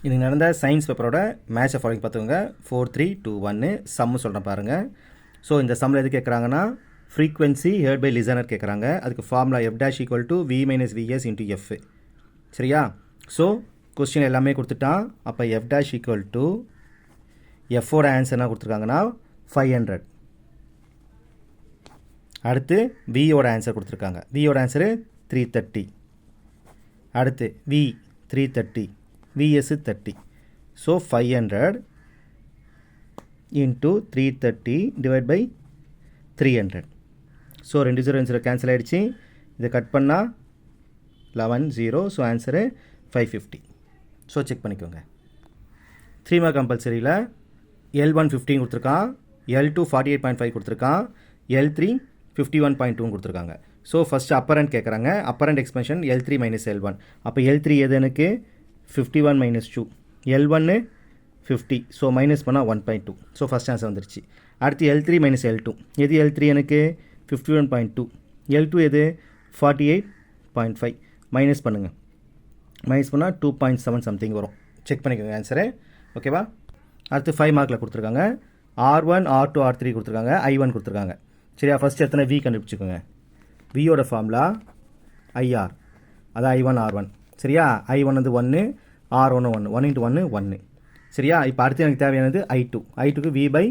இதுக்கு நடந்த சயின்ஸ் பேப்பரோட மேட்சை ஃபாலோயிங் பார்த்துக்கோங்க. 4 3 2 1 சம்மு சொல்கிறேன் பாருங்கள். ஸோ இந்த சம்மில் எது கேட்குறாங்கன்னா ஃப்ரீக்வன்சி ஹேர்ட் பை லிசனர் கேட்குறாங்க. அதுக்கு formula f dash equal to v minus vs into f. சரியா? ஸோ கொஸ்டின் எல்லாமே கொடுத்துட்டான். அப்போ f dash equal to f-ஓட ஆன்சர் என்ன கொடுத்துருக்காங்கன்னா 500. அடுத்து v-ஓட ஆன்சர் கொடுத்துருக்காங்க. v-ஓட ஆன்சரு 330. அடுத்து v 330, vs 30. So 500 into 330 divided by 300. So 2 0 0 cancel ஆகிடுச்சு. இதை கட் பண்ணால் 11 0. So answer 550. ஸோ செக் பண்ணிக்கோங்க. 3 மார்க் கம்பல்சரியில் L1 15 கொடுத்துருக்கான், L2 48.5 கொடுத்துருக்கான், L3 51.2 கொடுத்துருக்காங்க. ஸோ ஃபஸ்ட்டு அப்பரண்ட் கேட்குறாங்க. Apparent expansion L3 minus L1. அப்போ L3 எது எனக்கு 51 மைனஸ் 2, L1 50. ஸோ மைனஸ் பண்ணால் 1.2. ஸோ ஃபஸ்ட் ஆன்சர் வந்துருச்சு. அடுத்து L3 மைனஸ் L2. எது L3 எனக்கு 51.2, L2 எது 48.5. மைனஸ் பண்ணுங்கள். மைனஸ் பண்ணால் 2.7 சம்திங் வரும். செக் பண்ணிக்கோங்க ஆன்சரு. ஓகேவா? அடுத்து 5 மார்க்கில் கொடுத்துருக்காங்க. R1 R2 R3 கொடுத்துருக்காங்க, I1 கொடுத்துருக்காங்க. சரியா? ஃபஸ்ட்டு எத்தனை V கண்டுபிடிச்சிக்கோங்க. வியோட ஃபார்முலா IR, அதான் I1 R1. சரியா? I1 வந்து 1, R1 1, 1 into 1 1. சரியா? இப்போ அடுத்து எனக்கு தேவையானது I2. I2க்கு V by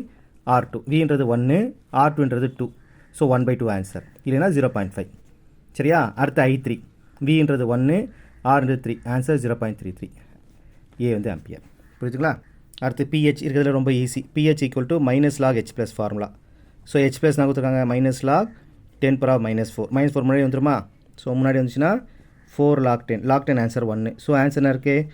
R2. Vன்றது 1, R2ன்றது 2. So 1/2 answer, இல்லைனா 0.5. சரியா? அடுத்து I3. Vன்றது 1, Rன்றது 3. ஆன்சர் 0.33. ஏ வந்து ஆம்பியர். புரியுதுங்களா? அடுத்து pH இருக்கிறதுல ரொம்ப easy. pH equal to minus log H plus formula. So H plus நான் கொடுத்துருக்காங்க minus log 10 power minus 4. -4 முன்னாடி வந்துருமா? ஸோ முன்னாடி வந்துச்சுன்னா 4 log 10. log 10 answer 1. So answer என்ன இருக்குது?